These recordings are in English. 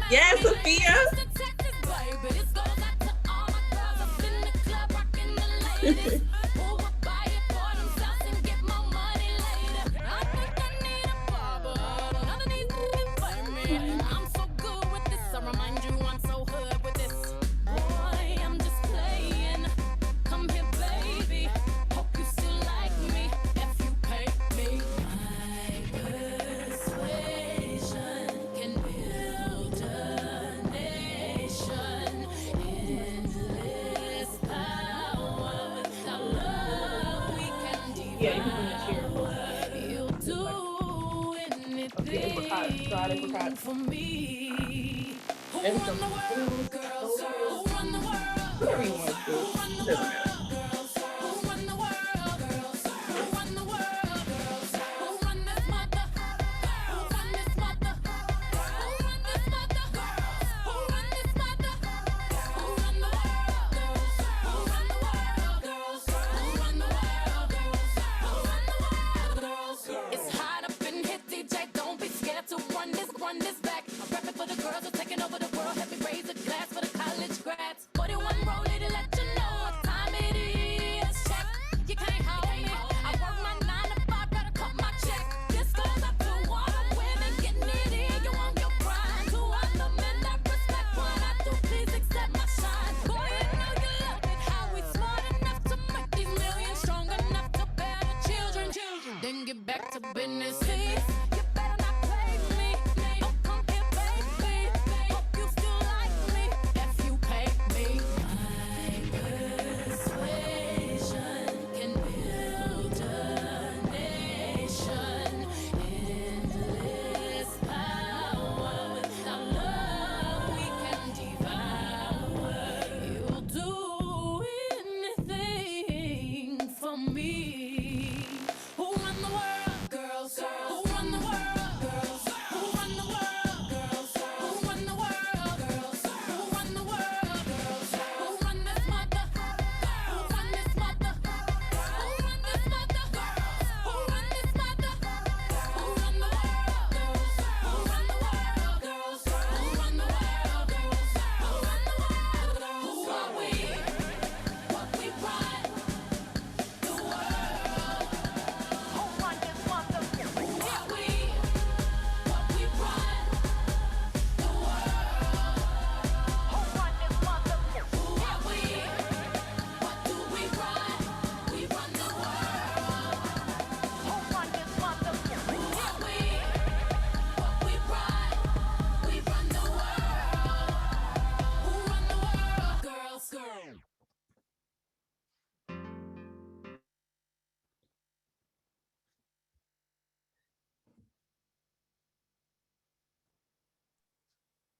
Yes, Sophia. Yeah, you can bring a chair closer. Okay, apricot, dried apricot. And some fruit, sodas, whatever you want to do. It doesn't matter.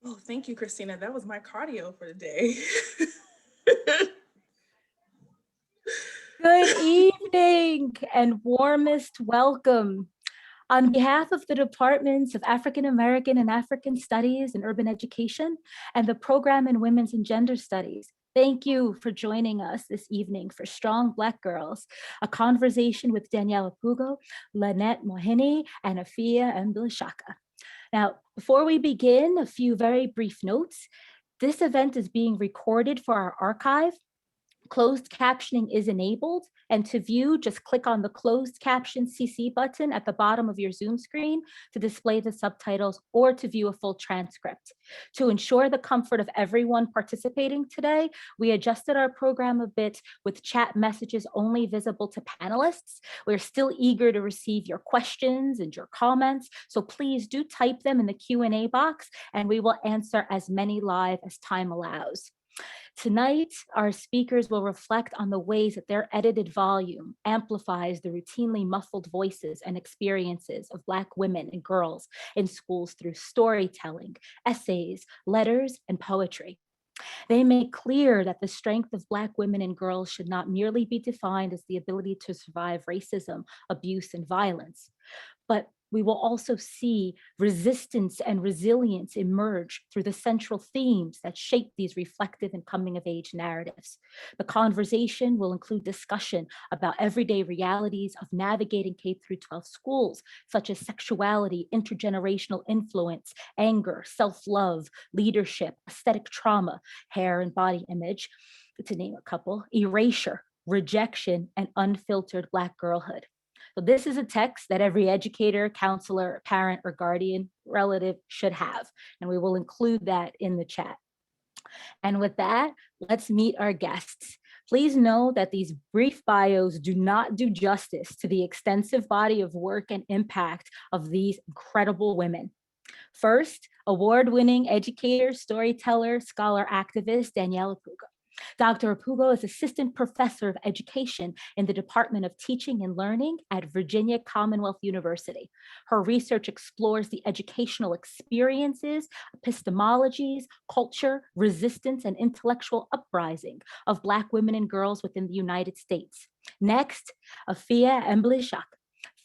Oh, thank you, Christina. That was my cardio for the day. Good evening and warmest welcome. On behalf of the Departments of African American and African Studies and Urban Education and the Program in Women's and Gender Studies, thank you for joining us this evening for Strong Black Girls, a conversation with Daniela Pugo, Lynette Mohini, and Afia Mbilishaka. Now, before we begin, a few very brief notes. This event is being recorded for our archive. Closed captioning is enabled, and to view, just click on the closed caption CC button at the bottom of your Zoom screen to display the subtitles or to view a full transcript. To ensure the comfort of everyone participating today, we adjusted our program a bit with chat messages only visible to panelists. We're still eager to receive your questions and your comments, so please do type them in the Q&A box and we will answer as many live as time allows. Tonight, our speakers will reflect on the ways that their edited volume amplifies the routinely muffled voices and experiences of Black women and girls in schools through storytelling, essays, letters, and poetry. They make clear that the strength of Black women and girls should not merely be defined as the ability to survive racism, abuse, and violence, but we will also see resistance and resilience emerge through the central themes that shape these reflective and coming of age narratives. The conversation will include discussion about everyday realities of navigating K-12 schools, such as sexuality, intergenerational influence, anger, self-love, leadership, aesthetic trauma, hair and body image, to name a couple, erasure, rejection, and unfiltered Black girlhood. So this is a text that every educator, counselor, parent, or guardian relative should have, and we will include that in the chat. And with that, let's meet our guests. Please know that these brief bios do not do justice to the extensive body of work and impact of these incredible women. First, award-winning educator, storyteller, scholar activist, Danielle Apugo. Dr. Apugo is Assistant Professor of Education in the Department of Teaching and Learning at Virginia Commonwealth University. Her research explores the educational experiences, epistemologies, culture, resistance, and intellectual uprising of Black women and girls within the United States. Next, Afia Mblishak,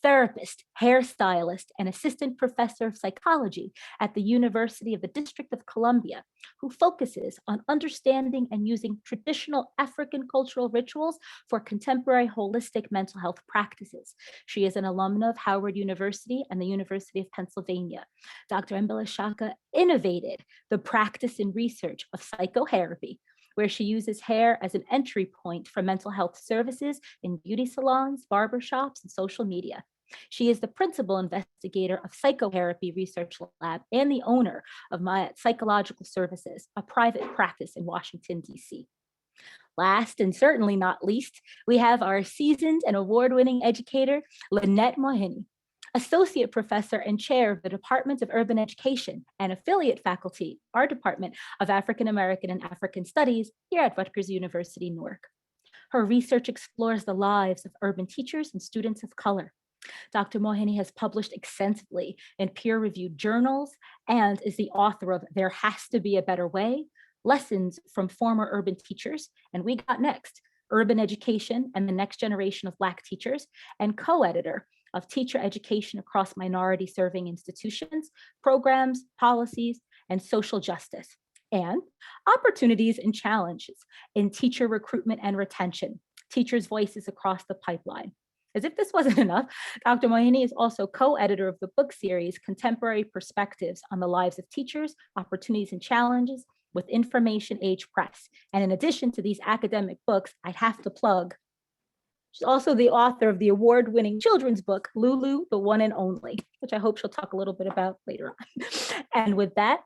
therapist, hairstylist, and assistant professor of psychology at the University of the District of Columbia, who focuses on understanding and using traditional African cultural rituals for contemporary holistic mental health practices. She is an alumna of Howard University and the University of Pennsylvania. Dr. Mblishaka innovated the practice and research of psychotherapy, where she uses hair as an entry point for mental health services in beauty salons, barbershops, and social media. She is the principal investigator of Psychotherapy Research Lab and the owner of Maya Psychological Services, a private practice in Washington, D.C. Last and certainly not least, we have our seasoned and award-winning educator, Lynette Mohini, Associate Professor and Chair of the Department of Urban Education and affiliate faculty, our Department of African American and African Studies here at Rutgers University, Newark. Her research explores the lives of urban teachers and students of color. Dr. Mohini has published extensively in peer-reviewed journals and is the author of There Has to Be a Better Way, Lessons from Former Urban Teachers, and We Got Next, Urban Education and the Next Generation of Black Teachers, and co-editor of Teacher Education Across Minority Serving Institutions, Programs, Policies, and Social Justice, and Opportunities and Challenges in Teacher Recruitment and Retention, Teachers' Voices Across the Pipeline. As if this wasn't enough, Dr. Mohini is also co-editor of the book series, Contemporary Perspectives on the Lives of Teachers, Opportunities and Challenges with Information Age Press. And in addition to these academic books, I have to plug, she's also the author of the award-winning children's book, Lulu, the One and Only, which I hope she'll talk a little bit about later on. And with that,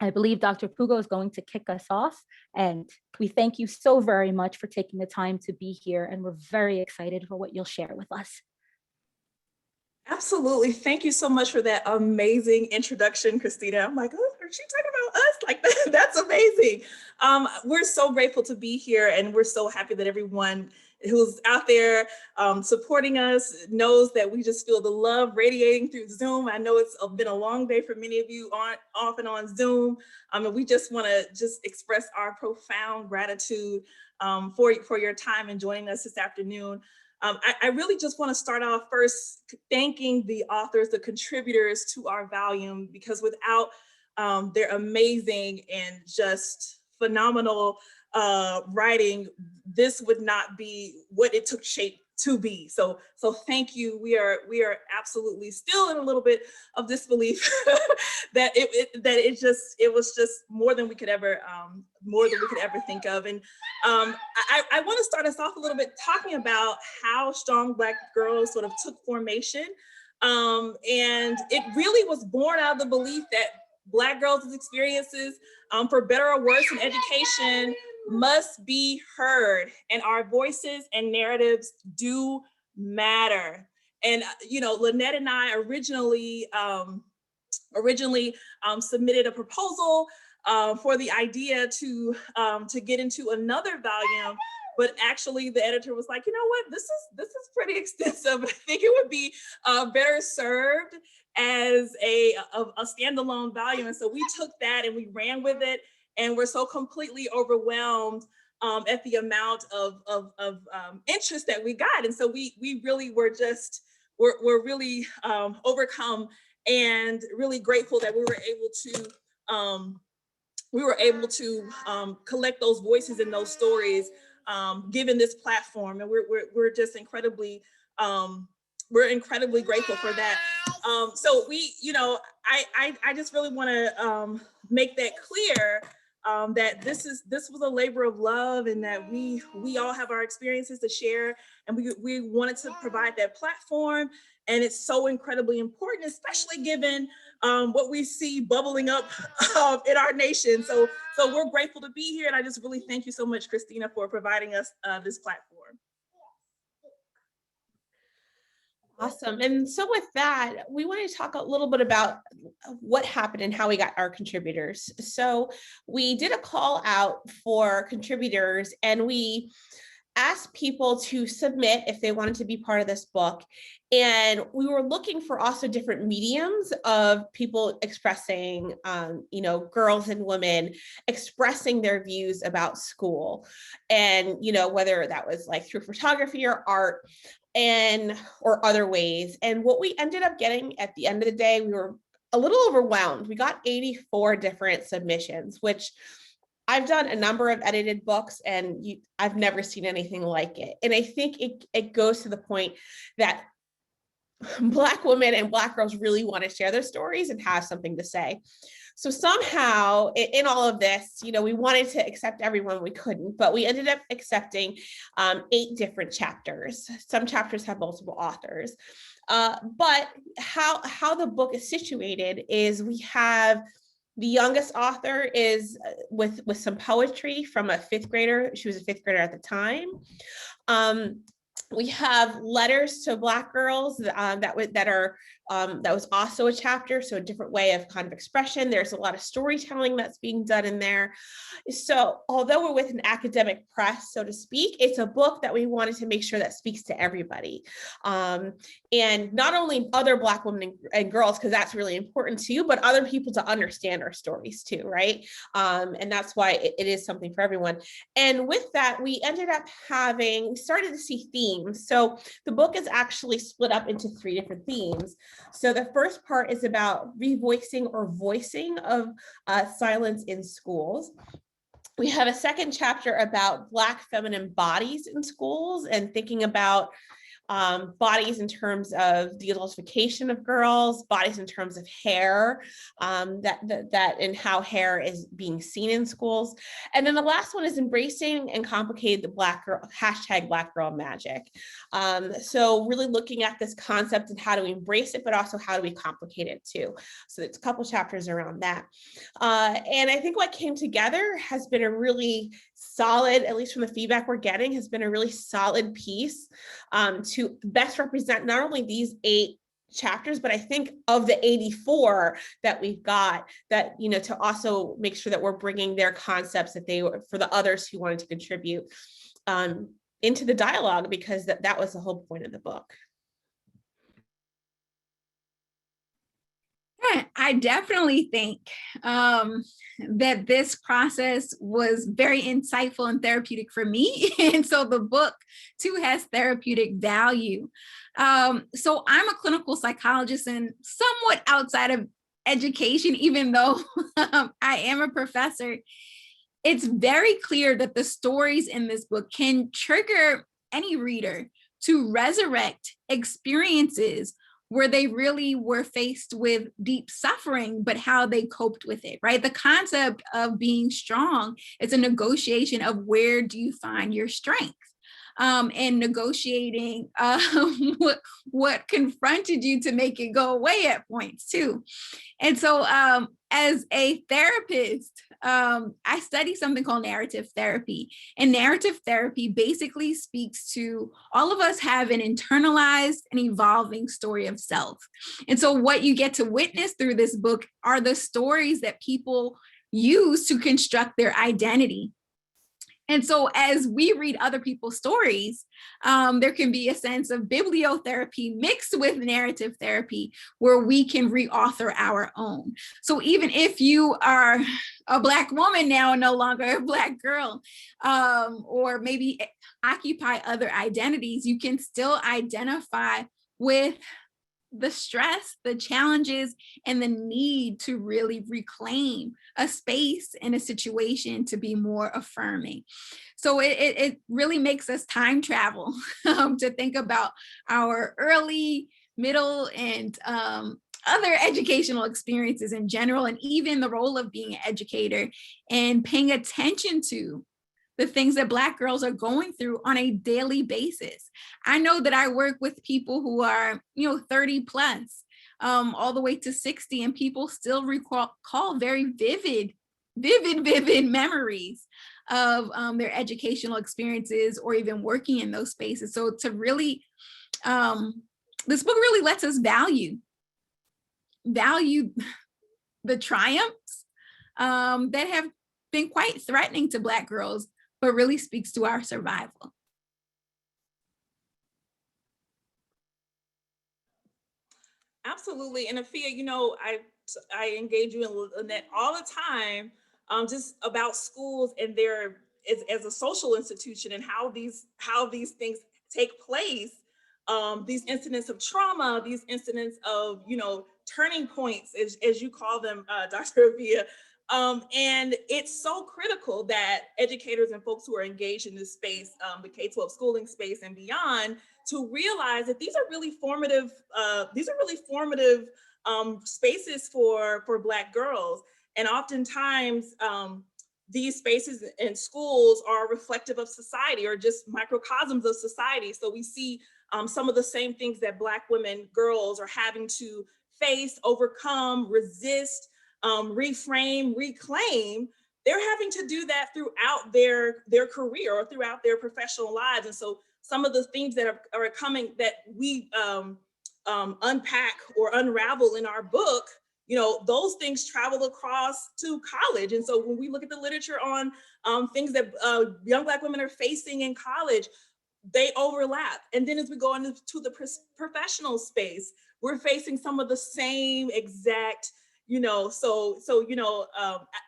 I believe Dr. Apugo is going to kick us off, and we thank you so very much for taking the time to be here, and we're very excited for what you'll share with us. Absolutely. Thank you so much for that amazing introduction, Christina. I'm like, oh, are she talking about us? Like, that's amazing. We're so grateful to be here, and we're so happy that everyone who's out there supporting us knows that we just feel the love radiating through Zoom. I know it's been a long day for many of you off and on Zoom. And we just want to just express our profound gratitude for your time and joining us this afternoon. I really just want to start off first thanking the authors, the contributors to our volume, because without their amazing and just phenomenal writing, this would not be what it took shape to be. So thank you. We are absolutely still in a little bit of disbelief that it was just more than we could ever think of. And I want to start us off a little bit talking about how Strong Black Girls sort of took formation. And it really was born out of the belief that Black girls' experiences, for better or worse in education, must be heard, and our voices and narratives do matter. And Lynette and I originally submitted a proposal for the idea to get into another volume, but actually the editor was like, you know what, this is pretty extensive. I think it would be better served as a standalone volume. And so we took that and we ran with it, and we're so completely overwhelmed at the amount of interest that we got. And so we really were just we're really overcome and really grateful that we were able to collect those voices and those stories, given this platform, and we're just incredibly we're incredibly grateful for that. So we, you know, I just really want to make that clear, that this was a labor of love, and that we all have our experiences to share, and we wanted to provide that platform. And it's so incredibly important, especially given what we see bubbling up in our nation. So we're grateful to be here, and I just really thank you so much, Christina, for providing us this platform. Awesome. And so with that, we want to talk a little bit about what happened and how we got our contributors. So we did a call out for contributors, and we asked people to submit if they wanted to be part of this book. And we were looking for also different mediums of people expressing, you know, girls and women expressing their views about school. And, you know, whether that was like through photography or art, or other ways. And what we ended up getting at the end of the day, we were a little overwhelmed. We got 84 different submissions, which I've done a number of edited books, and I've never seen anything like it. And I think it goes to the point that Black women and Black girls really want to share their stories and have something to say. So somehow in all of this, you know, we wanted to accept everyone, we couldn't, but we ended up accepting 8 different chapters. Some chapters have multiple authors. But how the book is situated is we have the youngest author is with some poetry from a 5th grader. She was a 5th grader at the time. We have letters to Black girls that was also a chapter, so a different way of kind of expression. There's a lot of storytelling that's being done in there. So although we're with an academic press, so to speak, it's a book that we wanted to make sure that speaks to everybody. And not only other Black women and girls, because that's really important too, but other people to understand our stories too, right? And that's why it is something for everyone. And with that, we started to see themes. So the book is actually split up into 3 different themes. So the first part is about revoicing or voicing of silence in schools. We have a second chapter about Black feminine bodies in schools and thinking about bodies in terms of the adultification of girls, bodies in terms of hair, that and how hair is being seen in schools. And then the last one is embracing and complicating the Black girl, #BlackGirlMagic. So really looking at this concept and how do we embrace it, but also how do we complicate it too. So it's a couple chapters around that. And I think what came together has been a really solid, at least from the feedback we're getting, has been a really solid piece to best represent not only these 8 chapters, but I think of the 84 that we've got, that, you know, to also make sure that we're bringing their concepts that they were for the others who wanted to contribute into the dialogue, because that was the whole point of the book. Yeah, I definitely think that this process was very insightful and therapeutic for me. And so the book too has therapeutic value. So I'm a clinical psychologist and somewhat outside of education, even though I am a professor. It's very clear that the stories in this book can trigger any reader to resurrect experiences where they really were faced with deep suffering, but how they coped with it, right? The concept of being strong is a negotiation of where do you find your strength, and negotiating what confronted you to make it go away at points too. And so as a therapist, I study something called narrative therapy. And narrative therapy basically speaks to all of us have an internalized and evolving story of self. And so what you get to witness through this book are the stories that people use to construct their identity. And so as we read other people's stories, there can be a sense of bibliotherapy mixed with narrative therapy where we can reauthor our own. So even if you are a Black woman now, no longer a Black girl, or maybe occupy other identities, you can still identify with the stress, the challenges, and the need to really reclaim a space and a situation to be more affirming. So it really makes us time travel to think about our early, middle, and other educational experiences in general, and even the role of being an educator and paying attention to the things that Black girls are going through on a daily basis. I know that I work with people who are, 30 plus, all the way to 60, and people still recall very vivid memories of their educational experiences or even working in those spaces. So to really, this book really lets us value the triumphs that have been quite threatening to Black girls, but really speaks to our survival. Absolutely. And Afia, I engage you in that all the time, just about schools and their as a social institution and how these things take place. These incidents of trauma, these incidents of, turning points, as you call them, Dr. Afia. And it's so critical that educators and folks who are engaged in this space, the K-12 schooling space and beyond, to realize that these are really formative spaces for Black girls. And oftentimes, these spaces in schools are reflective of society or just microcosms of society. So we see some of the same things that Black women, girls are having to face, overcome, resist, reframe, reclaim. They're having to do that throughout their career or throughout their professional lives. And so some of the things that are coming that we unpack or unravel in our book, those things travel across to college. And so when we look at the literature on things that young Black women are facing in college, they overlap. And then as we go into the professional space, we're facing some of the same exact,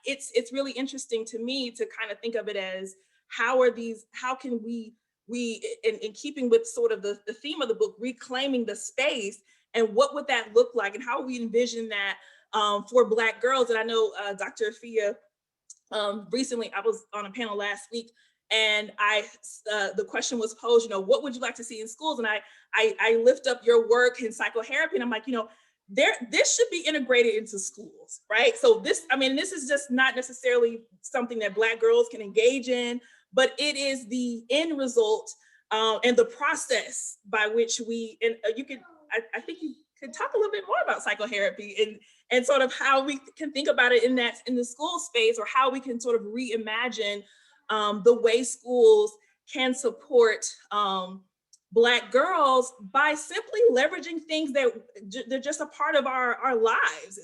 it's really interesting to me to kind of think of it as how can we in keeping with sort of the theme of the book, reclaiming the space, and what would that look like, and how we envision that for Black girls. And I know Dr. Afia, recently I was on a panel last week, and the question was posed, what would you like to see in schools? And I lift up your work in psychotherapy, and I'm like, this should be integrated into schools, right? So this is just not necessarily something that Black girls can engage in, but it is the end result and the process by which I think you could talk a little bit more about psychotherapy and sort of how we can think about it in the school space, or how we can sort of reimagine the way schools can support Black girls by simply leveraging things that they're just a part of our lives,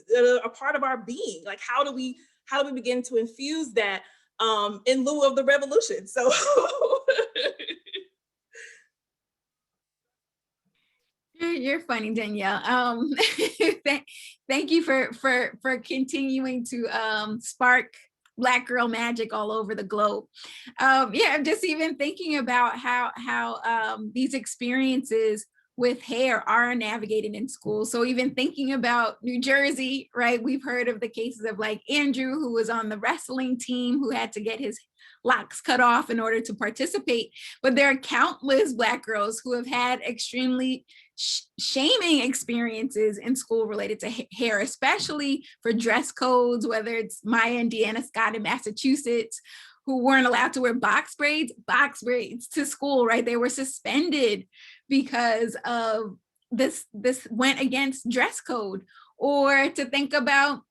a part of our being. Like, how do we begin to infuse that in lieu of the revolution? So You're funny, Danielle. Thank you for continuing to spark Black girl magic all over the globe. I'm just even thinking about how these experiences with hair are navigated in school. So even thinking about New Jersey, right? We've heard of the cases of like Andrew, who was on the wrestling team, who had to get his locks cut off in order to participate. But there are countless Black girls who have had extremely shaming experiences in school related to hair, especially for dress codes, whether it's Maya and Deanna Scott in Massachusetts, who weren't allowed to wear box braids to school, right? They were suspended because of this went against dress code. Or to think about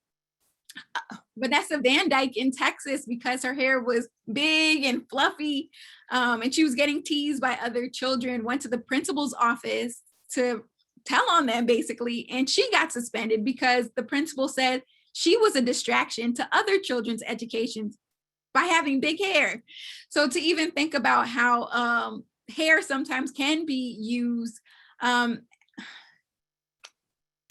Vanessa Van Dyke in Texas, because her hair was big and fluffy, and she was getting teased by other children, went to the principal's office to tell on them basically, and she got suspended because the principal said she was a distraction to other children's educations by having big hair. So to even think about how hair sometimes can be used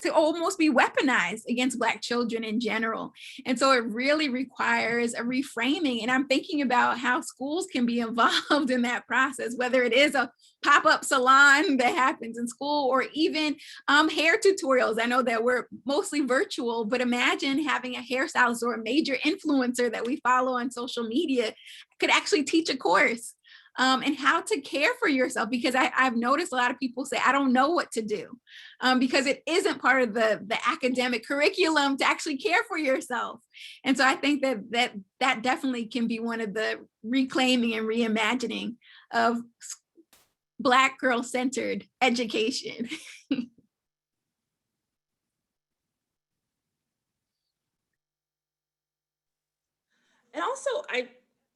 to almost be weaponized against Black children in general. And so it really requires a reframing. And I'm thinking about how schools can be involved in that process, whether it is a pop-up salon that happens in school or even hair tutorials. I know that we're mostly virtual, but imagine having a hairstylist or a major influencer that we follow on social media could actually teach a course and how to care for yourself, because I've noticed a lot of people say, I don't know what to do, because it isn't part of the academic curriculum to actually care for yourself. And so I think that definitely can be one of the reclaiming and reimagining of Black girl-centered education. And also,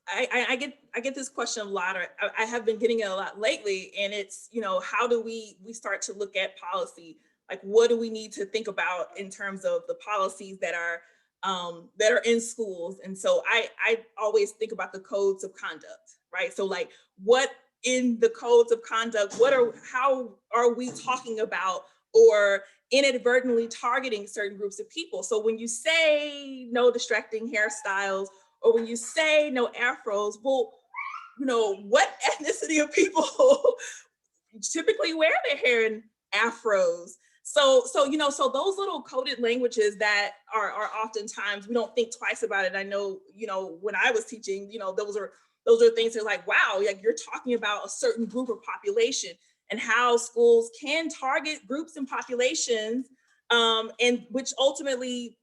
I get this question a lot, or I have been getting it a lot lately, and it's, how do we start to look at policy? Like, what do we need to think about in terms of the policies that are in schools? And so I always think about the codes of conduct, right? So like, what in the codes of conduct, how are we talking about or inadvertently targeting certain groups of people? So when you say no distracting hairstyles, or when you say no afros, well, what ethnicity of people typically wear their hair in afros? So those little coded languages that are oftentimes, we don't think twice about it. I know, when I was teaching, those are things that are like, wow, like you're talking about a certain group of population and how schools can target groups and populations, and which ultimately,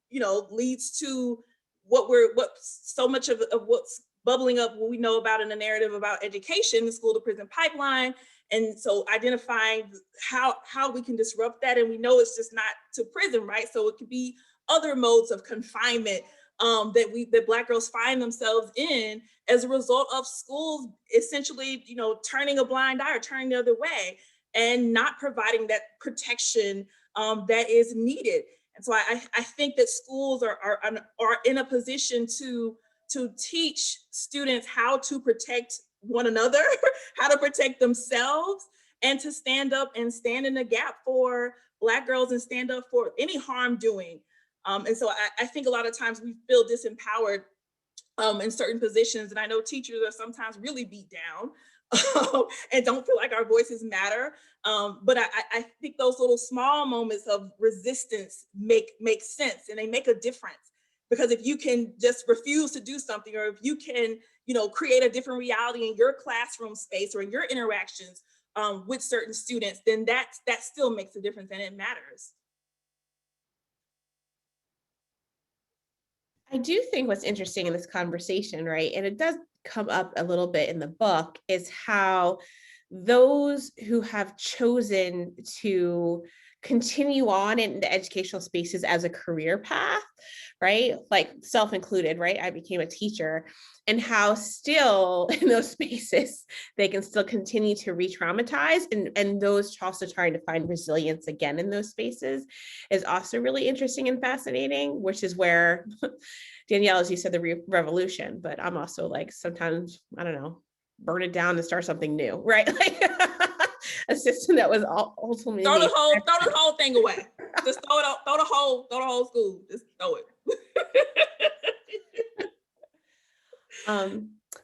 leads to what so much of what's bubbling up, what we know about in the narrative about education, the school to prison pipeline. And so identifying how we can disrupt that. And we know it's just not to prison, right? So it could be other modes of confinement that Black girls find themselves in as a result of schools essentially, turning a blind eye or turning the other way and not providing that protection that is needed. And so I think that schools are in a position to teach students how to protect one another, how to protect themselves, and to stand up and stand in the gap for Black girls and stand up for any harm doing. And so I think a lot of times we feel disempowered in certain positions. And I know teachers are sometimes really beat down and don't feel like our voices matter. But I think those little small moments of resistance make sense, and they make a difference. Because if you can just refuse to do something, or if you can, create a different reality in your classroom space or in your interactions with certain students, then that still makes a difference and it matters. I do think what's interesting in this conversation, right, and it does come up a little bit in the book, is how those who have chosen to continue on in the educational spaces as a career path, right, like self-included, right, I became a teacher, and how still in those spaces they can still continue to re-traumatize, and those also trying to find resilience again in those spaces is also really interesting and fascinating, which is where Danielle, as you said, the revolution, but I'm also like, sometimes, I don't know, burn it down and start something new, right? Like a system that was ultimately throw the whole thing away. Just throw the whole school. Just throw it.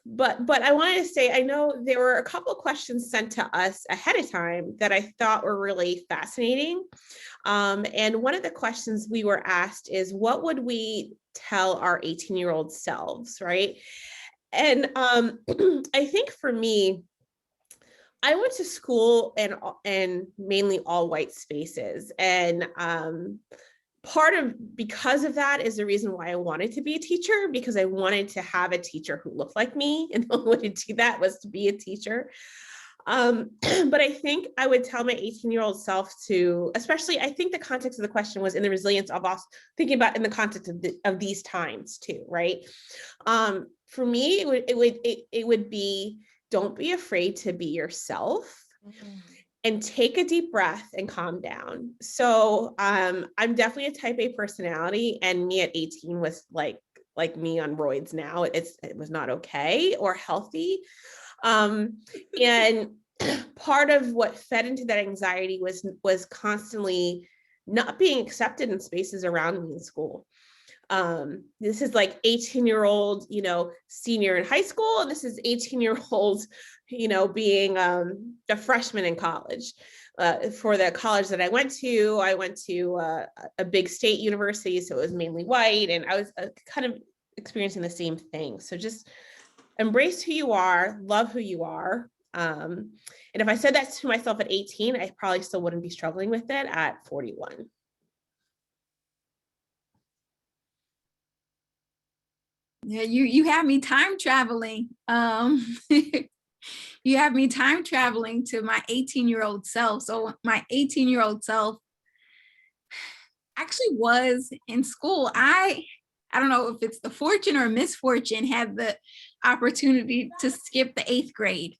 But I wanted to say, I know there were a couple of questions sent to us ahead of time that I thought were really fascinating. And one of the questions we were asked is, what would we tell our 18-year-old selves, right? And I think for me, I went to school in mainly all white spaces, and because of that is the reason why I wanted to be a teacher, because I wanted to have a teacher who looked like me, and the only way to do that was to be a teacher. But I think I would tell my 18-year-old self to, especially, I think the context of the question was in the resilience of us thinking about in the context of these times too, right? For me, it would be, don't be afraid to be yourself. Mm-hmm. And take a deep breath and calm down. So I'm definitely a type A personality, and me at 18 was like me on roids now. It was not okay or healthy. And part of what fed into that anxiety was constantly not being accepted in spaces around me in school. This is like 18-year-old, senior in high school, and this is 18-year-old, being a freshman in college. For the college that I went to a big state university, so it was mainly white, and I was kind of experiencing the same thing. So just embrace who you are, love who you are. And if I said that to myself at 18, I probably still wouldn't be struggling with it at 41. Yeah, you have me time traveling. You have me time traveling to my 18-year-old self. So my 18-year-old self actually was in school. I don't know if it's the fortune or misfortune, had the opportunity to skip the 8th grade.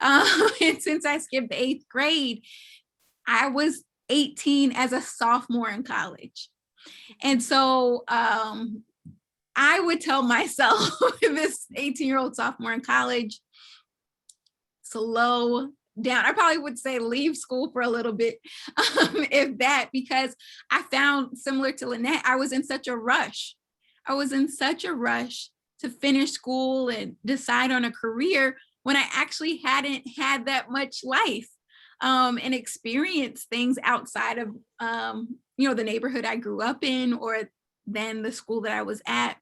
And since I skipped the 8th grade, I was 18 as a sophomore in college. And so I would tell myself, this 18-year-old sophomore in college, slow down. I probably would say leave school for a little bit, if that, because I found, similar to Lynette, I was in such a rush. I was in such a rush to finish school and decide on a career when I actually hadn't had that much life and experienced things outside of, the neighborhood I grew up in, or then the school that I was at.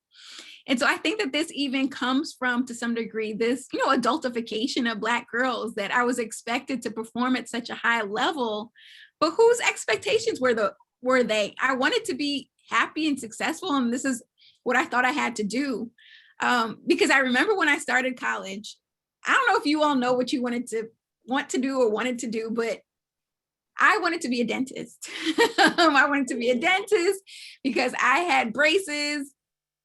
And so I think that this even comes from, to some degree, this, adultification of Black girls, that I was expected to perform at such a high level, but whose expectations were they? I wanted to be happy and successful, and this is what I thought I had to do. Because I remember when I started college, I don't know if you all know what you wanted to do, but I wanted to be a dentist. I wanted to be a dentist because I had braces.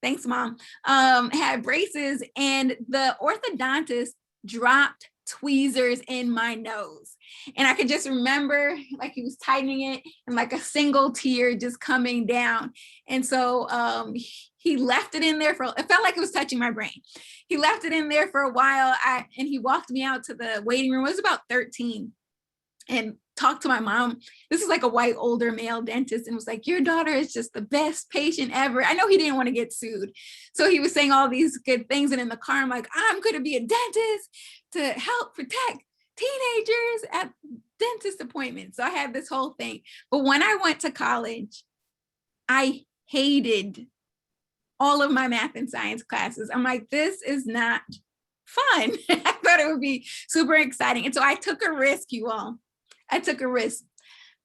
Thanks, Mom. Had braces, and the orthodontist dropped tweezers in my nose. And I could just remember like he was tightening it and like a single tear just coming down. And so he left it in there it felt like it was touching my brain. He left it in there for a while. And he walked me out to the waiting room. I was about 13, and talked to my mom. This is like a white older male dentist, and was like, your daughter is just the best patient ever. I know he didn't want to get sued, so he was saying all these good things. And in the car, I'm like, I'm going to be a dentist to help protect teenagers at dentist appointments. So I had this whole thing. But when I went to college, I hated all of my math and science classes. I'm like, this is not fun. I thought it would be super exciting. And so I took a risk, you all. I took a risk.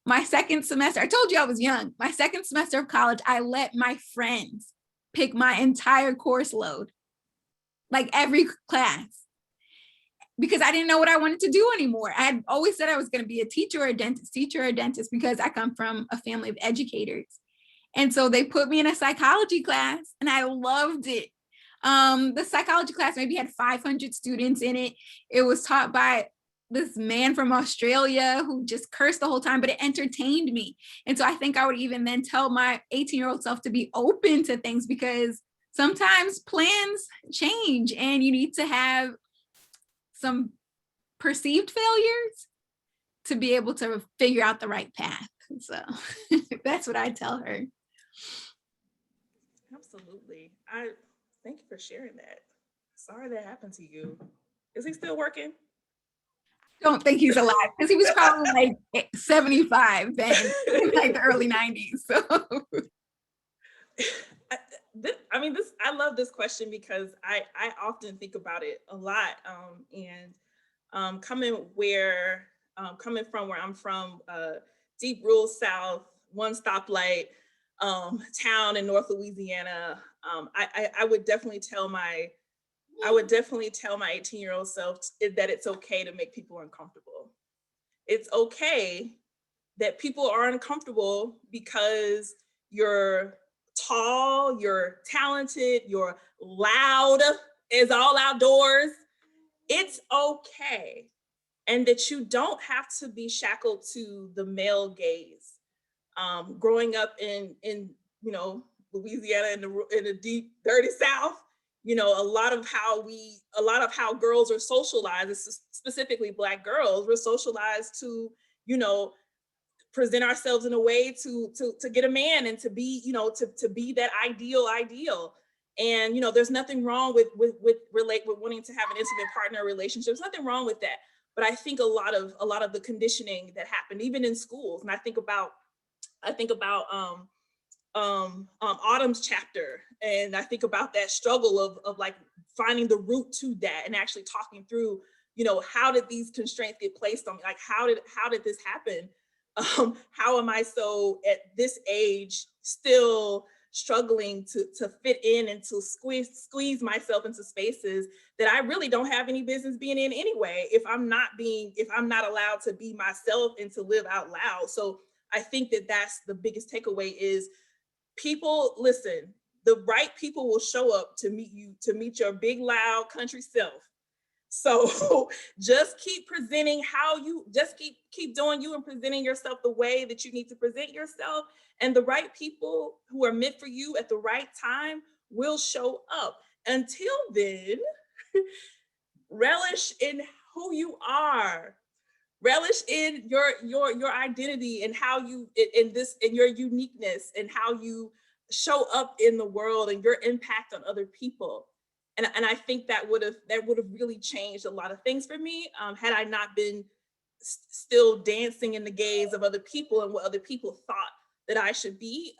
My second semester, I told you I was young. My second semester of college, I let my friends pick my entire course load, like every class, because I didn't know what I wanted to do anymore. I had always said I was going to be a teacher or a dentist, because I come from a family of educators. And so they put me in a psychology class, and I loved it. The psychology class maybe had 500 students in it. It was taught by this man from Australia who just cursed the whole time, but it entertained me. And so I think I would even then tell my 18-year-old self to be open to things, because sometimes plans change and you need to have some perceived failures to be able to figure out the right path. So that's what I tell her. Absolutely. I thank you for sharing that. Sorry that happened to you. Is he still working? Don't think he's alive, because he was probably like 75 then, in like the early 90s. So I love this question because I often think about it a lot. Coming from where I'm from, deep rural South, one stoplight town in North Louisiana, I would definitely tell my 18-year-old self that it's okay to make people uncomfortable. It's okay that people are uncomfortable because you're tall, you're talented, you're loud as all outdoors. It's okay. And that you don't have to be shackled to the male gaze. Growing up in Louisiana in the deep, dirty South, a lot of how girls are socialized, specifically Black girls, were socialized to, present ourselves in a way to get a man and to be, you know, to be that ideal. And, you know, there's nothing wrong with wanting to have an intimate partner relationship. There's nothing wrong with that. But I think a lot of the conditioning that happened, even in schools, and I think about Autumn's chapter, and I think about that struggle of like finding the root to that and actually talking through, you know, how did these constraints get placed on me? Like, how did this happen? How am I so at this age still struggling to fit in and to squeeze myself into spaces that I really don't have any business being in anyway, if I'm not allowed to be myself and to live out loud. So I think that that's the biggest takeaway is people, listen, the right people will show up to meet your big, loud country self. So just keep presenting keep doing you and presenting yourself the way that you need to present yourself. And the right people who are meant for you at the right time will show up. Until then, relish in who you are. Relish in your identity and how you in your uniqueness and how you show up in the world and your impact on other people. And I think that would have really changed a lot of things for me, had I not been still dancing in the gaze of other people and what other people thought that I should be.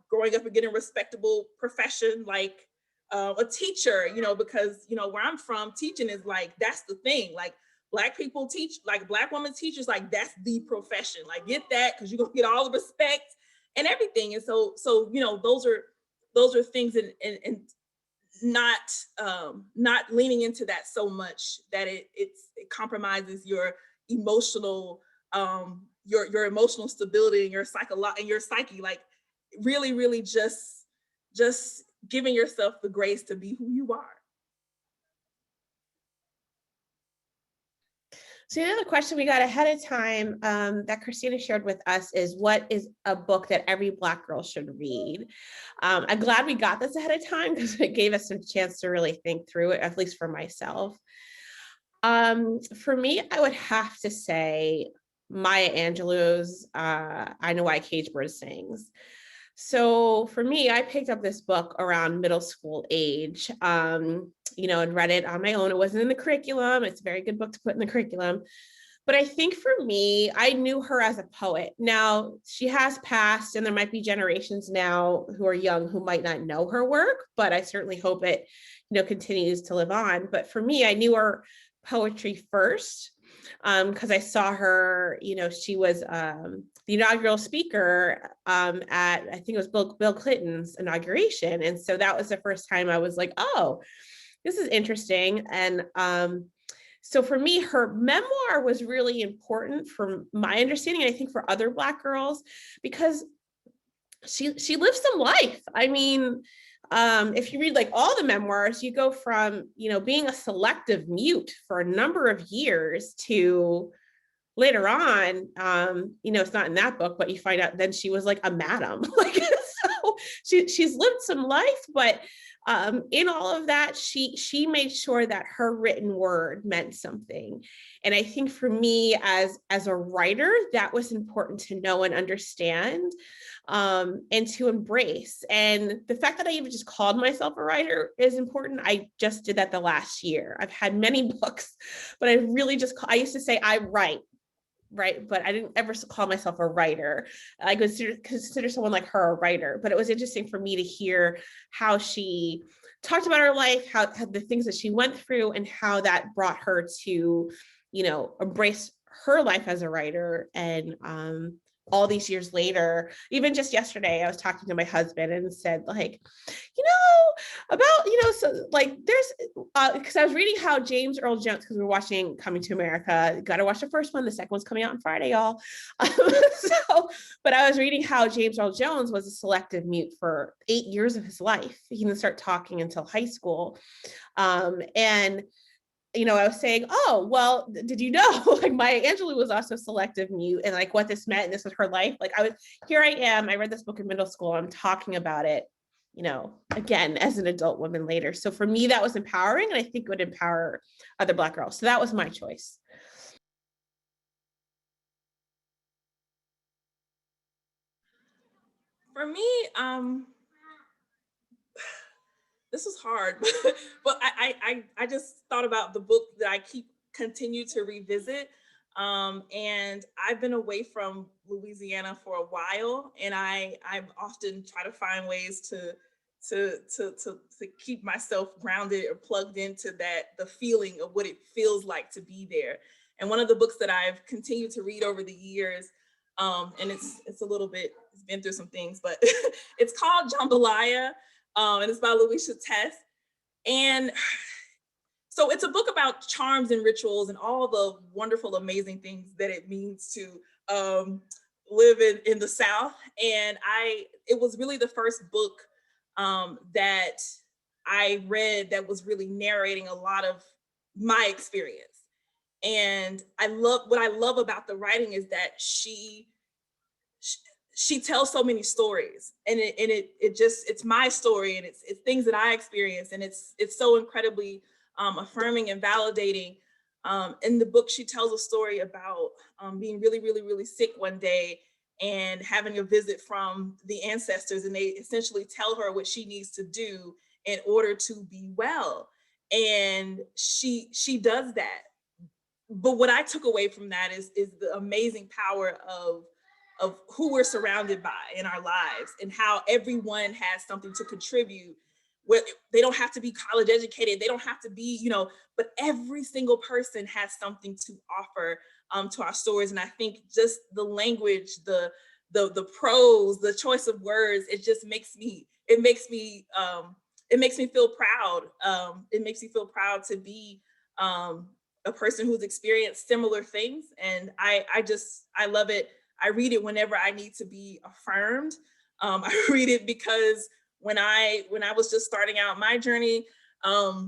Growing up and getting a respectable profession like a teacher, you know, because, you know, where I'm from, teaching is like, that's the thing. Like Black people teach, like Black women teachers, like that's the profession. Like get that, because you're gonna get all the respect and everything. And so you know, those are things and not leaning into that so much that it compromises your emotional your emotional stability and your psyche. Like really just giving yourself the grace to be who you are. So the other question we got ahead of time that Christina shared with us is, what is a book that every Black girl should read? I'm glad we got this ahead of time because it gave us some chance to really think through it, at least for myself. For me, I would have to say Maya Angelou's I Know Why a Caged Bird Sings. So for me, I picked up this book around middle school age, you know, and read it on my own. It wasn't in the curriculum. It's a very good book to put in the curriculum. But I think for me, I knew her as a poet. Now, she has passed, and there might be generations now who are young who might not know her work, but I certainly hope it, you know, continues to live on. But for me, I knew her poetry first, because I saw her, you know, she was the inaugural speaker at, I think it was Bill Clinton's inauguration. And so that was the first time I was like, oh, this is interesting. And so for me, her memoir was really important for my understanding, and I think for other Black girls, because she lived some life. I mean, if you read like all the memoirs, you go from, you know, being a selective mute for a number of years to later on, you know, it's not in that book, but you find out then she was like a madam. Like, so she's lived some life, but in all of that, she made sure that her written word meant something. And I think for me as a writer, that was important to know and understand, and to embrace. And the fact that I even just called myself a writer is important. I just did that the last year. I've had many books, but I really I used to say I write. Right. But I didn't ever call myself a writer. I consider someone like her a writer, but it was interesting for me to hear how she talked about her life, how the things that she went through, and how that brought her to, you know, embrace her life as a writer. And all these years later, even just yesterday, I was talking to my husband and said, like, you know, about, you know, so like there's, because I was reading how James Earl Jones, because we were watching Coming to America, got to watch the first one, the second one's coming out on Friday, y'all. But I was reading how James Earl Jones was a selective mute for 8 years of his life. He didn't start talking until high school. And you know, I was saying, oh, well, did you know, like Maya Angelou was also selective mute, and like what this meant, and this was her life. Like here I am, I read this book in middle school, I'm talking about it, you know, again, as an adult woman later. So for me, that was empowering, and I think it would empower other Black girls. So that was my choice. For me, this was hard, but I just thought about the book that I continue to revisit. And I've been away from Louisiana for a while, and I often try to find ways to keep myself grounded or plugged into the feeling of what it feels like to be there. And one of the books that I've continued to read over the years, and it's a little bit, it's been through some things, but it's called Jambalaya, and it's by Louisa Tess. And so it's a book about charms and rituals and all the wonderful, amazing things that it means to live in the South. And it was really the first book that I read that was really narrating a lot of my experience. And what I love about the writing is that she tells so many stories, and it's my story, and it's things that I experienced, and it's so incredibly affirming and validating. In the book, she tells a story about being really, really, really sick one day and having a visit from the ancestors, and they essentially tell her what she needs to do in order to be well. And she does that. But what I took away from that is the amazing power of who we're surrounded by in our lives, and how everyone has something to contribute. They don't have to be college educated, they don't have to be, but every single person has something to offer to our stories. And I think just the language, the prose, the choice of words, it makes me feel proud. It makes me feel proud to be a person who's experienced similar things. And I love it. I read it whenever I need to be affirmed. I read it because when I was just starting out my journey, there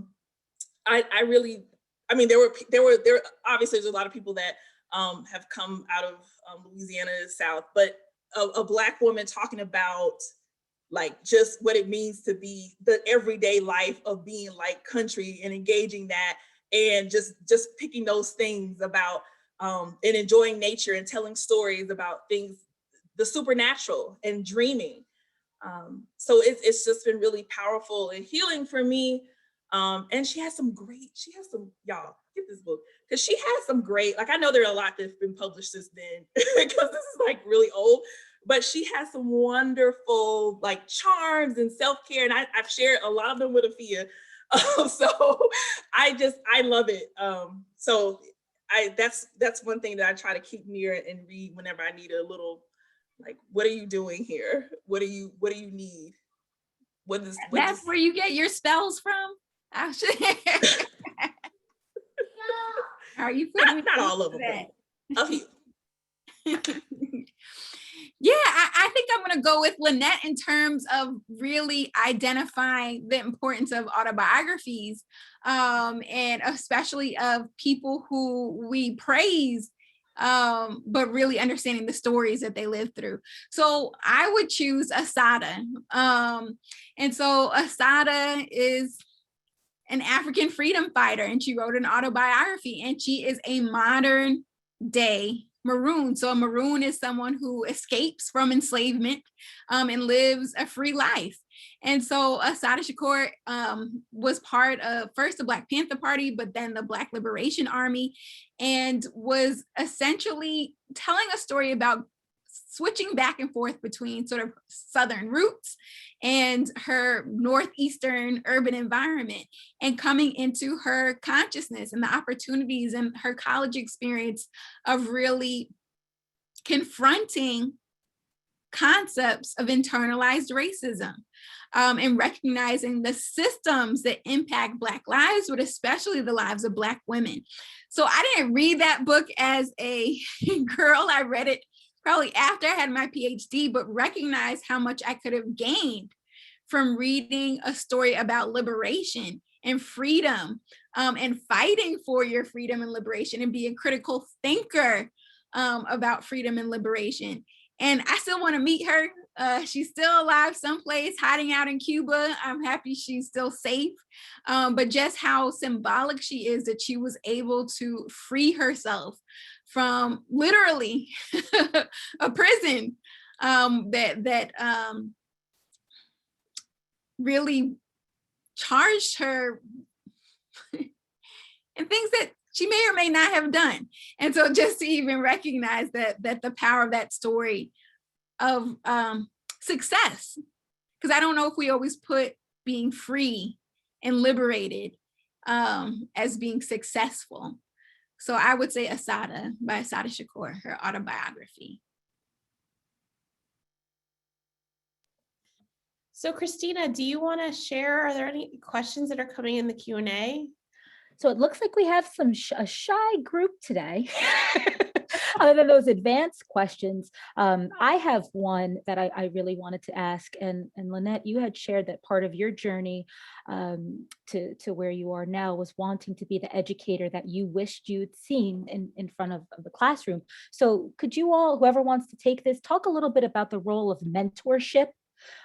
obviously there's a lot of people that have come out of Louisiana to the South, but a Black woman talking about like just what it means to be the everyday life of being like country and engaging that, and just picking those things about and enjoying nature and telling stories about things, the supernatural and dreaming. So it's just been really powerful and healing for me. And she has some, y'all get this book, because she has some great, like, I know there are a lot that's been published since then because this is like really old, but she has some wonderful like charms and self-care. And I've shared a lot of them with Afia. So I love it. So that's one thing that I try to keep near and read whenever I need a little, like, what are you doing here? What do you need? That's where you get your spells from? Are you putting not all of them, a few. Yeah, I think I'm going to go with Lynette in terms of really identifying the importance of autobiographies, and especially of people who we praise, but really understanding the stories that they lived through. So I would choose Assata. And so Assata is an African freedom fighter, and she wrote an autobiography, and she is a modern day Maroon. So a Maroon is someone who escapes from enslavement and lives a free life. And so Assata Shakur was part of first the Black Panther Party, but then the Black Liberation Army, and was essentially telling a story about switching back and forth between sort of Southern roots and her Northeastern urban environment, and coming into her consciousness and the opportunities and her college experience of really confronting concepts of internalized racism, and recognizing the systems that impact Black lives, but especially the lives of Black women. So I didn't read that book as a girl. I read it probably after I had my PhD, but recognized how much I could have gained from reading a story about liberation and freedom, and fighting for your freedom and liberation, and be a critical thinker about freedom and liberation. And I still want to meet her. She's still alive someplace, hiding out in Cuba. I'm happy she's still safe. But just how symbolic she is that she was able to free herself from literally a prison, that really charged her and things that she may or may not have done. And so just to even recognize that the power of that story of success, because I don't know if we always put being free and liberated as being successful. So I would say Assata by Assata Shakur, her autobiography. So Christina, do you want to share, are there any questions that are coming in the Q&A? So it looks like we have a shy group today. Other than those advanced questions, I have one that I really wanted to ask. And Lynette, you had shared that part of your journey to where you are now was wanting to be the educator that you wished you'd seen in front of the classroom. So could you all, whoever wants to take this, talk a little bit about the role of mentorship,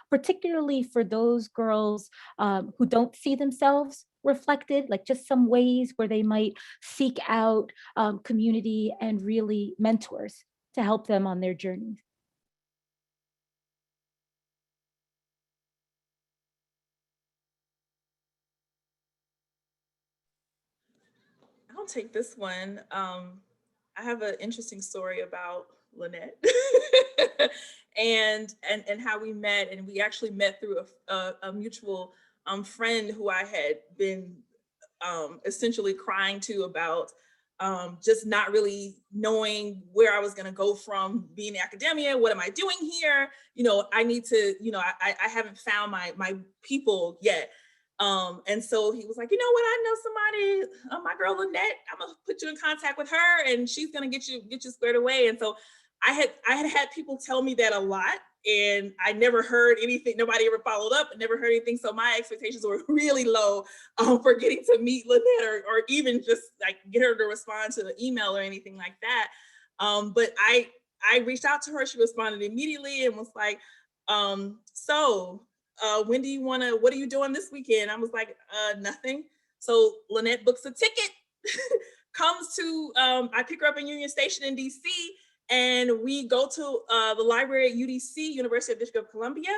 particularly for those girls who don't see themselves reflected, like just some ways where they might seek out community and really mentors to help them on their journeys. I'll take this one. I have an interesting story about Lynette and how we met, and we actually met through a mutual friend who I had been essentially crying to about just not really knowing where I was going to go from being in academia. What am I doing here? You know, I need to, you know, I haven't found my people yet. And so he was like, you know what, I know somebody, my girl Lynette, I'm gonna put you in contact with her and she's gonna get you squared away. And so I had people tell me that a lot, and I never heard anything. Nobody ever followed up and never heard anything. So my expectations were really low for getting to meet Lynette or even just like get her to respond to the email or anything like that. But I reached out to her. She responded immediately and was like, when do you want to, what are you doing this weekend? I was like, nothing. So Lynette books a ticket, comes to, I pick her up in Union Station in DC, and we go to the library at UDC, University of District of Columbia,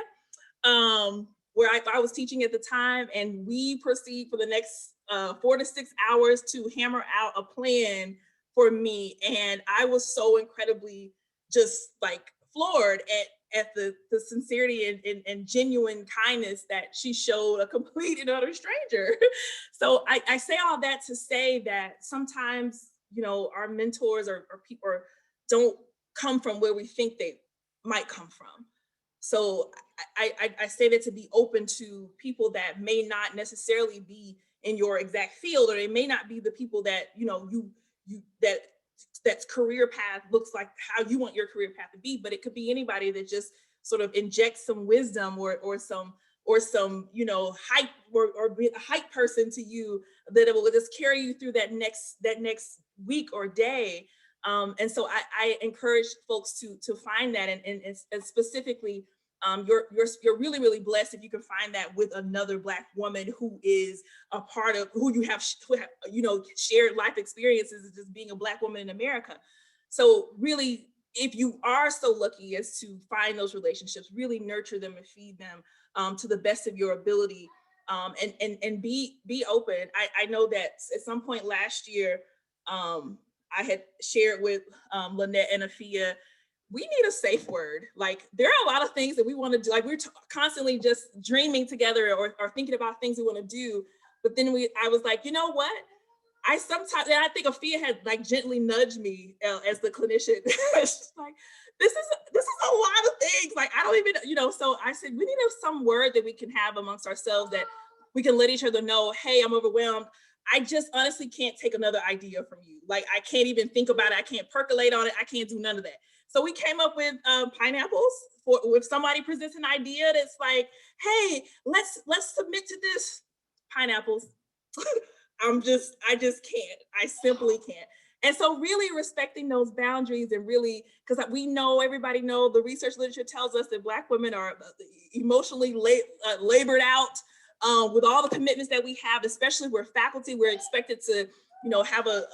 where I was teaching at the time. And we proceed for the next 4 to 6 hours to hammer out a plan for me. And I was so incredibly just like floored at the sincerity and genuine kindness that she showed a complete and utter stranger. So I say all that to say that sometimes, you know, our mentors or people don't come from where we think they might come from. So I say that to be open to people that may not necessarily be in your exact field, or they may not be the people that, you know, that's career path looks like how you want your career path to be, but it could be anybody that just sort of injects some wisdom or some, you know, hype or be a hype person to you that it will just carry you through that next week or day. And so I encourage folks to find that, and specifically, you're really, really blessed if you can find that with another Black woman who is a part of, who you have, you know, shared life experiences as just being a Black woman in America. So really, if you are so lucky as to find those relationships, really nurture them and feed them to the best of your ability, and be open. I know that at some point last year, I had shared with Lynette and Afia, we need a safe word. Like, there are a lot of things that we want to do. Like, we're constantly just dreaming together or thinking about things we want to do. But then I was like, you know what? I think Afia had like gently nudged me as the clinician. She's like, this is a lot of things. Like, I don't even, you know, so I said, we need some word that we can have amongst ourselves that we can let each other know, hey, I'm overwhelmed. I just honestly can't take another idea from you. Like, I can't even think about it. I can't percolate on it. I can't do none of that. So we came up with pineapples. If somebody presents an idea that's like, hey, let's submit to this, pineapples. I just can't. I simply can't. And so really respecting those boundaries, and really, because everybody know the research literature tells us that Black women are emotionally labored out with all the commitments that we have, especially we're faculty, we're expected to, you know, have a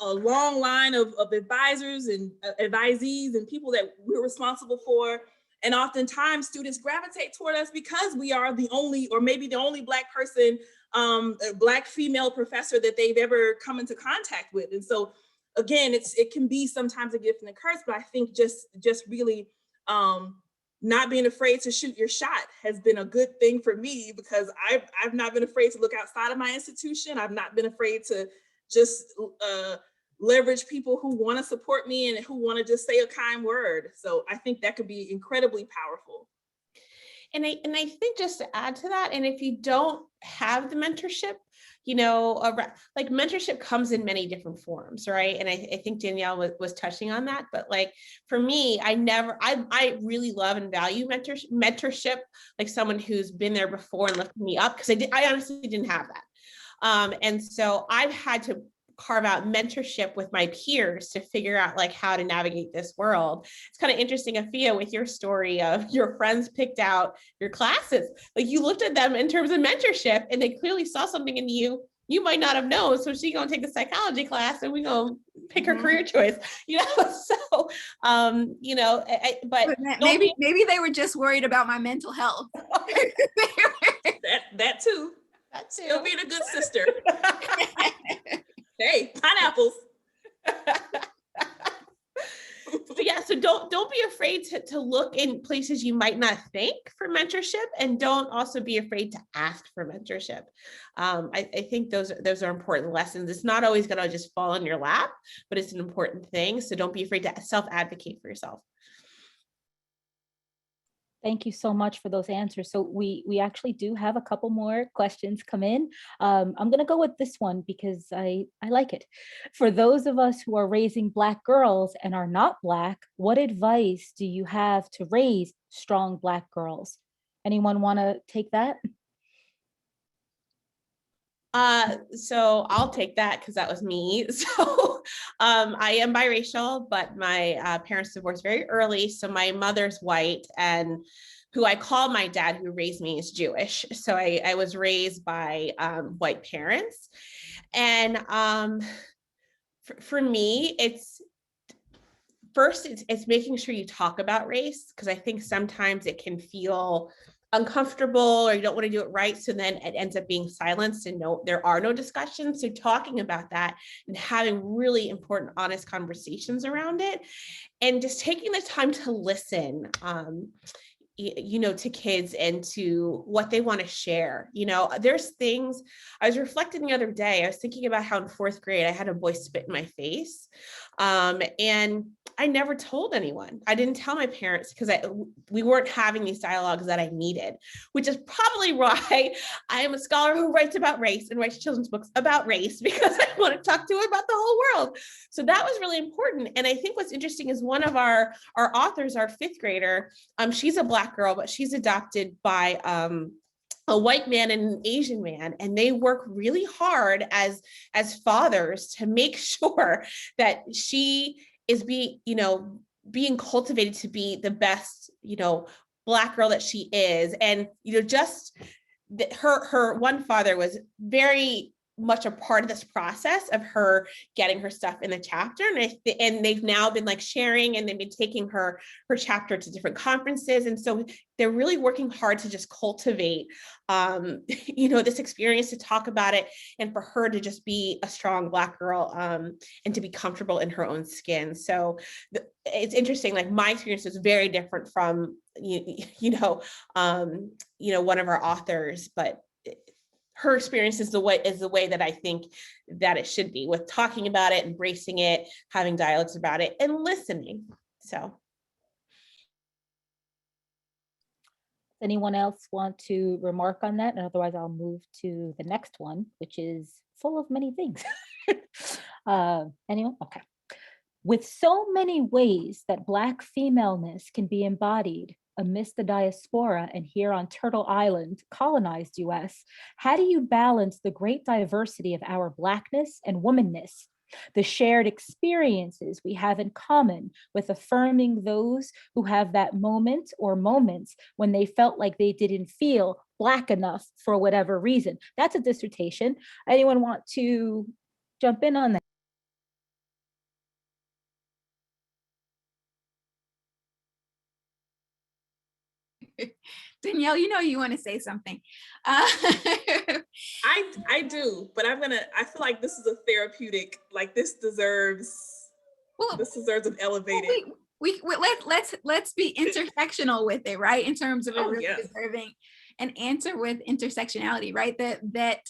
long line of advisors and advisees and people that we're responsible for. And oftentimes students gravitate toward us because we are the only, or maybe the only Black person, a Black female professor that they've ever come into contact with. And so again, it can be sometimes a gift and a curse, but I think just really not being afraid to shoot your shot has been a good thing for me, because I've not been afraid to look outside of my institution. I've not been afraid to just leverage people who want to support me and who want to just say a kind word. So I think that could be incredibly powerful. And I think just to add to that, and if you don't have the mentorship, you know, like mentorship comes in many different forms, right? And I think Danielle was touching on that, but like for me, I really love and value mentorship, like someone who's been there before and lifted me up, because I honestly didn't have that. And so I've had to carve out mentorship with my peers to figure out like how to navigate this world. It's kind of interesting, Afia, with your story of your friends picked out your classes. Like you looked at them in terms of mentorship and they clearly saw something in you you might not have known. So she gonna take the psychology class and we gonna pick her career choice, you know? So, you know, but maybe they were just worried about my mental health. that too. That too. Still being a good sister. Hey, pineapples. So yeah, so don't be afraid to look in places you might not think for mentorship, and don't also be afraid to ask for mentorship. I think those are important lessons. It's not always going to just fall in your lap, but it's an important thing. So don't be afraid to self-advocate for yourself. Thank you so much for those answers. So we actually do have a couple more questions come in. I'm going to go with this one because I like it. For those of us who are raising Black girls and are not Black, what advice do you have to raise strong Black girls? Anyone want to take that? So I'll take that because that was me. So I am biracial, but my parents divorced very early. So my mother's white, and who I call my dad, who raised me, is Jewish. So I was raised by white parents. And for me, it's making sure you talk about race, because I think sometimes it can feel uncomfortable or you don't want to do it right. So then it ends up being silenced and there are no discussions. So talking about that and having really important, honest conversations around it, and just taking the time to listen, you know, to kids and to what they want to share. You know, there's things I was reflecting the other day. I was thinking about how in 4th grade, I had a boy spit in my face. And I never told anyone. I didn't tell my parents because we weren't having these dialogues that I needed, which is probably why I am a scholar who writes about race and writes children's books about race, because I want to talk to her about the whole world. So that was really important. And I think what's interesting is one of our authors, our 5th grader, she's a Black girl, but she's adopted by a white man and an Asian man, and they work really hard as fathers to make sure that she is being cultivated to be the best, you know, Black girl that she is. And, you know, just her one father was very much a part of this process of her getting her stuff in the chapter, and they've now been like sharing, and they've been taking her chapter to different conferences, and so they're really working hard to just cultivate you know, this experience, to talk about it, and for her to just be a strong Black girl, and to be comfortable in her own skin. So it's interesting, like my experience is very different from you know, one of our authors, but her experience is the way that I think that it should be, with talking about it, embracing it, having dialogues about it, and listening. So. Anyone else want to remark on that? And otherwise I'll move to the next one, which is full of many things. Anyone? Okay. With so many ways that Black femaleness can be embodied amidst the diaspora and here on Turtle Island, colonized US, how do you balance the great diversity of our Blackness and womanness, the shared experiences we have in common, with affirming those who have that moment or moments when they felt like they didn't feel Black enough for whatever reason? That's a dissertation. Anyone want to jump in on that? Danielle, you know you want to say something. I do, but I feel like this is a therapeutic, like this deserves Well, an elevated. let's be intersectional with it, right? In terms of it Oh, really yeah. deserving an answer with intersectionality, right? That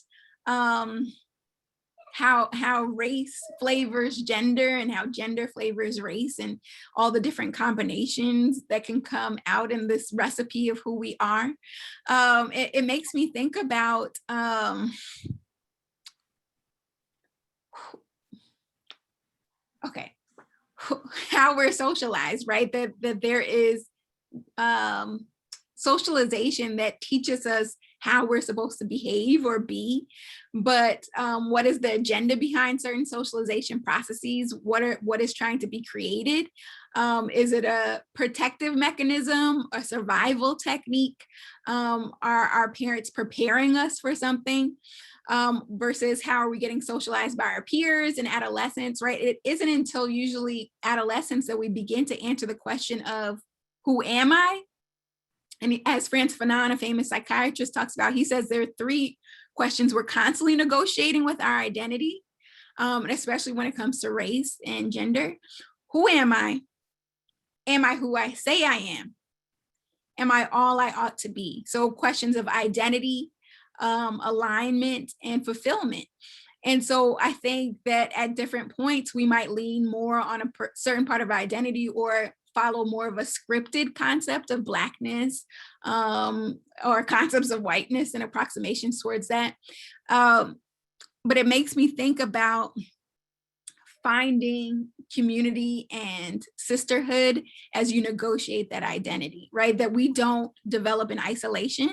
how race flavors gender and how gender flavors race and all the different combinations that can come out in this recipe of who we are. It makes me think about okay, how we're socialized, right? That there is socialization that teaches us how we're supposed to behave or be, but what is the agenda behind certain socialization processes? What is trying to be created? Is it a protective mechanism, a survival technique? Are our parents preparing us for something? Versus how are we getting socialized by our peers and adolescents, right? It isn't until usually adolescence that we begin to answer the question of, who am I? And as Frantz Fanon, a famous psychiatrist, talks about, he says there are three questions we're constantly negotiating with our identity, especially when it comes to race and gender. Who am I? Am I who I say I am? Am I all I ought to be? So questions of identity, alignment, and fulfillment. And so I think that at different points, we might lean more on a certain part of identity or follow more of a scripted concept of Blackness, or concepts of whiteness and approximations towards that. But it makes me think about finding community and sisterhood as you negotiate that identity, right? That we don't develop in isolation.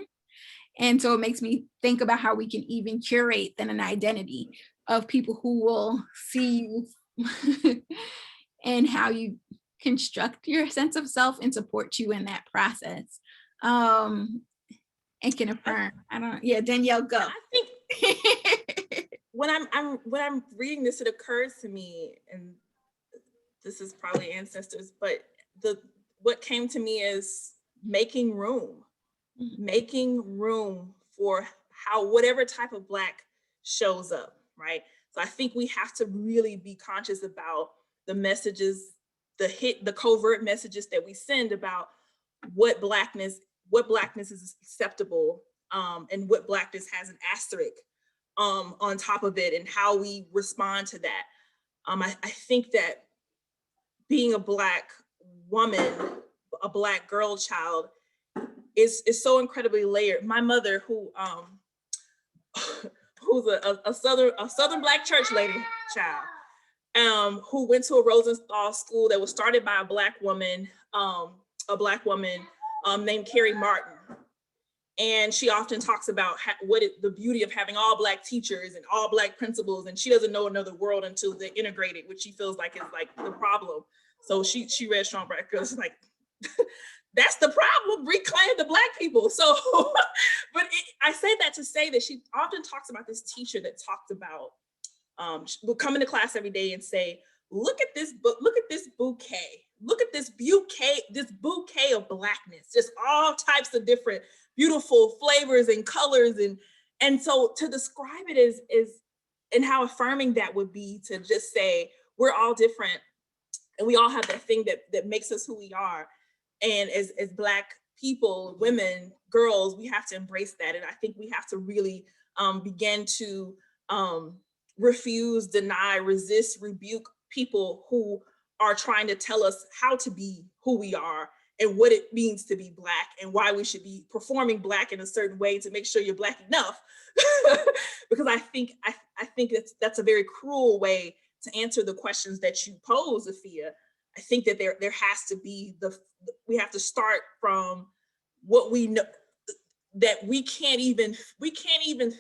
And so it makes me think about how we can even curate then an identity of people who will see you and how you construct your sense of self and support you in that process. And can affirm. Danielle, go. I think when I'm reading this, it occurs to me, and this is probably ancestors, but what came to me is making room for how whatever type of Black shows up, right? So I think we have to really be conscious about the messages, the covert messages that we send about what Blackness is acceptable, and what Blackness has an asterisk on top of it, and how we respond to that. I think that being a Black woman, a Black girl child, is so incredibly layered. My mother, who's a southern Black church lady child, who went to a Rosenthal school that was started by a Black woman named Carrie Martin. And she often talks about the beauty of having all Black teachers and all Black principals, and she doesn't know another world until they're integrated, which she feels like is like the problem. So she read Strong Black Girls, like, that's the problem, reclaim the Black people. So, but I say that to say that she often talks about this teacher that talked about, would come into class every day and say, look at this book, look at this bouquet of Blackness, just all types of different beautiful flavors and colors. And so to describe it is and how affirming that would be, to just say, we're all different and we all have that thing that makes us who we are. And as Black people, women, girls, we have to embrace that. And I think we have to really begin to refuse, deny, resist, rebuke people who are trying to tell us how to be who we are and what it means to be Black and why we should be performing Black in a certain way to make sure you're Black enough. Because I think that's a very cruel way to answer the questions that you pose, Afia. I think that there has to be we have to start from what we know, that we can't even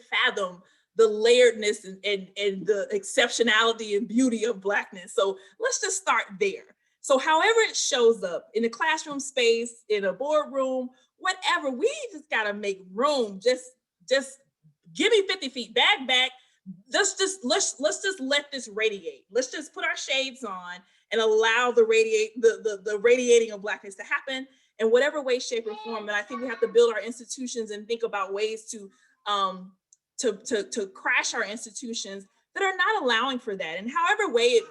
fathom the layeredness and the exceptionality and beauty of Blackness. So let's just start there. So however it shows up in a classroom space, in a boardroom, whatever, we just gotta make room. Just give me 50 feet, back. Let's just let this radiate. Let's just put our shades on and allow the radiating of Blackness to happen. in whatever way, shape, or form. And I think we have to build our institutions and think about ways to crash our institutions that are not allowing for that. And however way it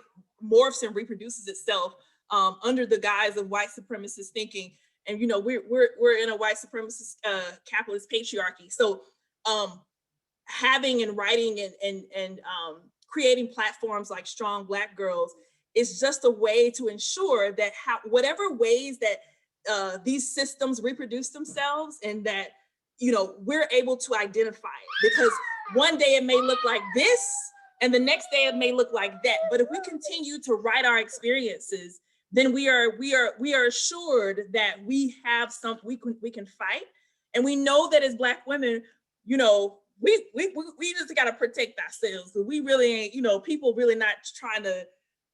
morphs and reproduces itself under the guise of white supremacist thinking. And, you know, we're in a white supremacist capitalist patriarchy. So having and writing and creating platforms like Strong Black Girls is just a way to ensure that whatever ways that these systems reproduce themselves, and that, you know, we're able to identify it, because one day it may look like this and the next day it may look like that. But if we continue to write our experiences, then we are assured that we have we can fight. And we know that as Black women, you know, we just got to protect ourselves. We really ain't, you know, people really not trying to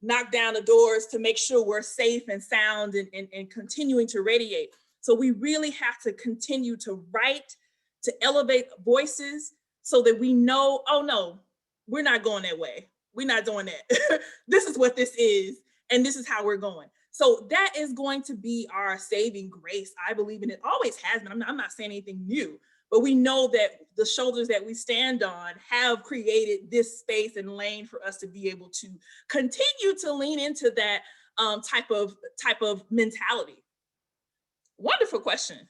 knock down the doors to make sure we're safe and sound and continuing to radiate. So we really have to continue to write, to elevate voices so that we know, oh no, we're not going that way. We're not doing that. This is what this is, and this is how we're going. So that is going to be our saving grace. I believe in it, always has been. I'm not saying anything new, but we know that the shoulders that we stand on have created this space and lane for us to be able to continue to lean into that type of mentality. Wonderful question.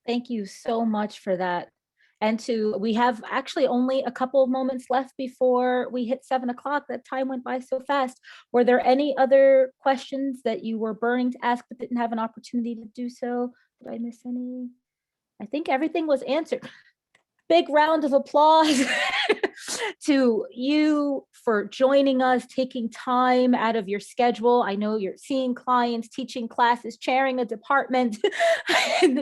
Thank you so much for that. And we have actually only a couple of moments left before we hit 7 o'clock. That time went by so fast. Were there any other questions that you were burning to ask but didn't have an opportunity to do so? Did I miss any? I think everything was answered. Big round of applause to you for joining us, taking time out of your schedule. I know you're seeing clients, teaching classes, chairing a department.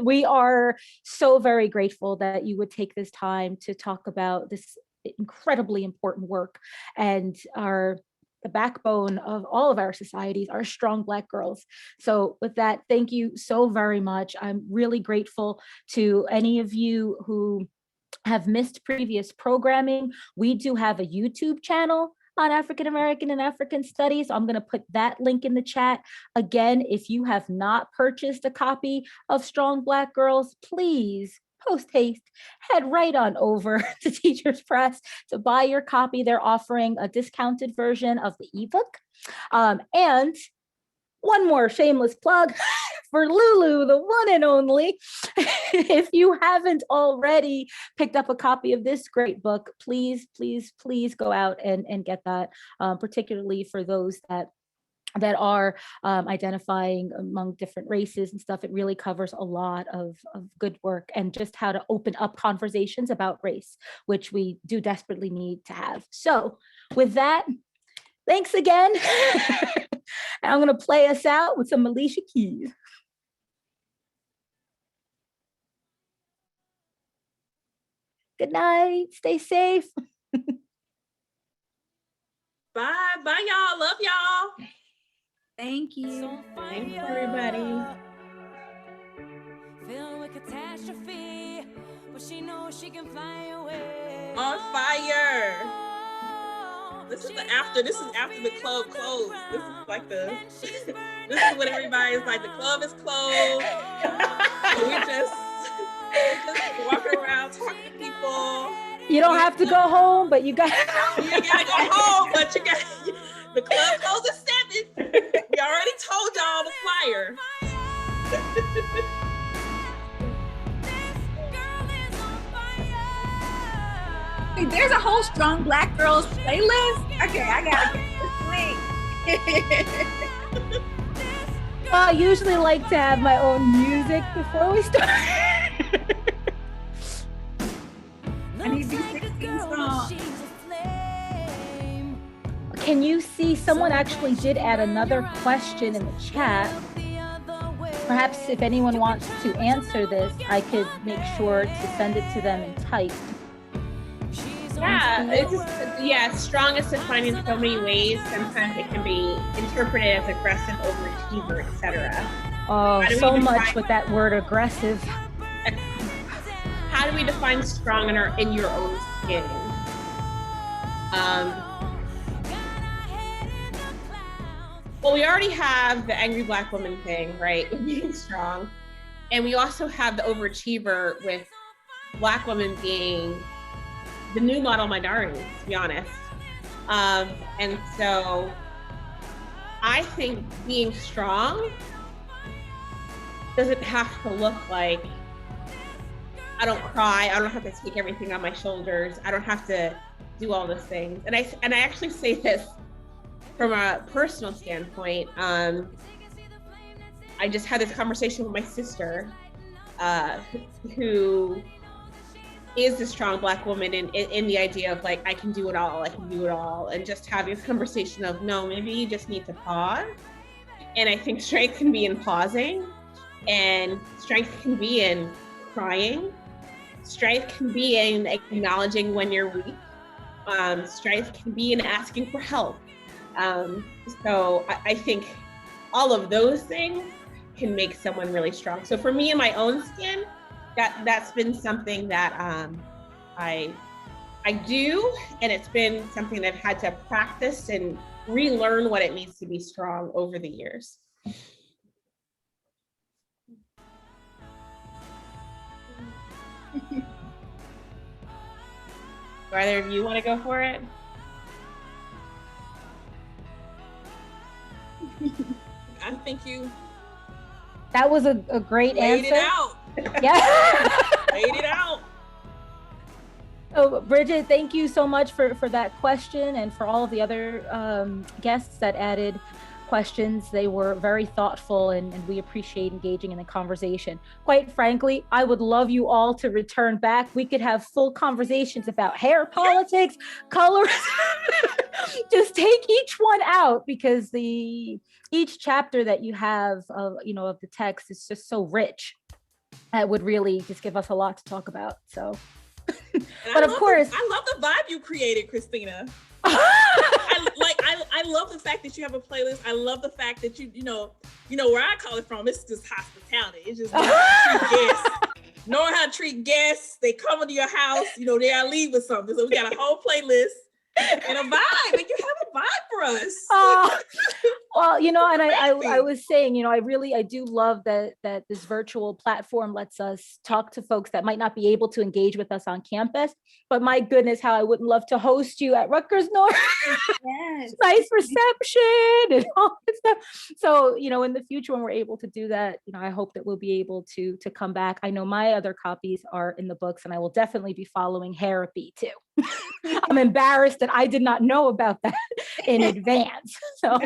We are so very grateful that you would take this time to talk about this incredibly important work, and the backbone of all of our societies are strong Black girls. So with that, thank you so very much. I'm really grateful to any of you who have missed previous programming. We do have a YouTube channel on African American and African Studies. I'm going to put that link in the chat. Again, if you have not purchased a copy of Strong Black Girls, please post haste, head right on over to Teachers Press to buy your copy. They're offering a discounted version of the ebook. And one more shameless plug for Lulu, the one and only. If you haven't already picked up a copy of this great book, please, please, please go out and get that, particularly for those that are identifying among different races and stuff. It really covers a lot of good work, and just how to open up conversations about race, which we do desperately need to have. So with that, thanks again. And I'm going to play us out with some Alicia Keys. Good night. Stay safe. Bye y'all. Love y'all. Thank you. Thanks, everybody. Filled with catastrophe, but she knows she can fly away. On fire. This is after the club closed. This is like this is what everybody's like. The club is closed. So we're just walking around talking to people. You don't have to go home, but you gotta go home, but the club closed at 7. We already told y'all the flyer. Wait, there's a whole Strong Black Girls playlist? Okay, I gotta get this link. Well, I usually like to have my own music before we start. I need these 16 songs. Can you see someone actually did add another question in the chat? Perhaps if anyone wants to answer this, I could make sure to send it to them in type. Yeah, strong is defined in so many ways. Sometimes it can be interpreted as aggressive, overachiever, etc. Oh, so much with that word aggressive. How do we define strong in your own skin? Well, we already have the angry Black woman thing, right? With being strong. And we also have the overachiever with Black women being the new model minority, to be honest. And so I think being strong doesn't have to look like I don't cry, I don't have to take everything on my shoulders, I don't have to do all those things. And I actually say this from a personal standpoint. I just had this conversation with my sister, who is a strong Black woman in the idea of like, I can do it all, and just having this conversation of, no, maybe you just need to pause. And I think strength can be in pausing, and strength can be in crying. Strength can be in acknowledging when you're weak. Strength can be in asking for help. So I think all of those things can make someone really strong. So for me in my own skin, that's been something that I do, and it's been something that I've had to practice and relearn what it means to be strong over the years. Do either of you want to go for it? I think you That was a great laid answer. it out. Yeah. Laid it out. Oh, Bridget, thank you so much for that question, and for all of the other guests that added questions. They were very thoughtful, and we appreciate engaging in the conversation. Quite frankly, I would love you all to return back. We could have full conversations about hair politics, colors. Just take each one out, because each chapter that you have of the text is just so rich. That would really just give us a lot to talk about. So, but of course, I love the vibe you created, Christina. I love the fact that you have a playlist. I love the fact that you know where I call it from. It's just hospitality. It's just knowing how to treat guests. They come into your house, they gotta leave with something. So we got a whole playlist and a vibe. Like, you have a vibe for us. Well, and I was saying, I do love that this virtual platform lets us talk to folks that might not be able to engage with us on campus. But my goodness, how I would love to host you at Rutgers North. Yes. Nice reception and all that stuff. So, in the future, when we're able to do that, I hope that we'll be able to come back. I know my other copies are in the books, and I will definitely be following Therapy too. I'm embarrassed that I did not know about that in advance. So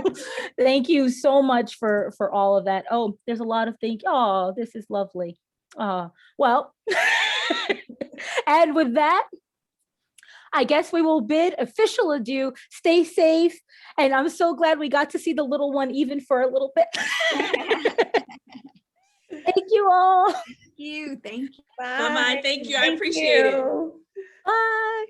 thank you so much for all of that. Oh, there's a lot of thank you. Oh, this is lovely. Well, and with that, I guess we will bid official adieu. Stay safe. And I'm so glad we got to see the little one even for a little bit. Thank you all. Thank you. Bye-bye. Thank you. I appreciate it. Bye.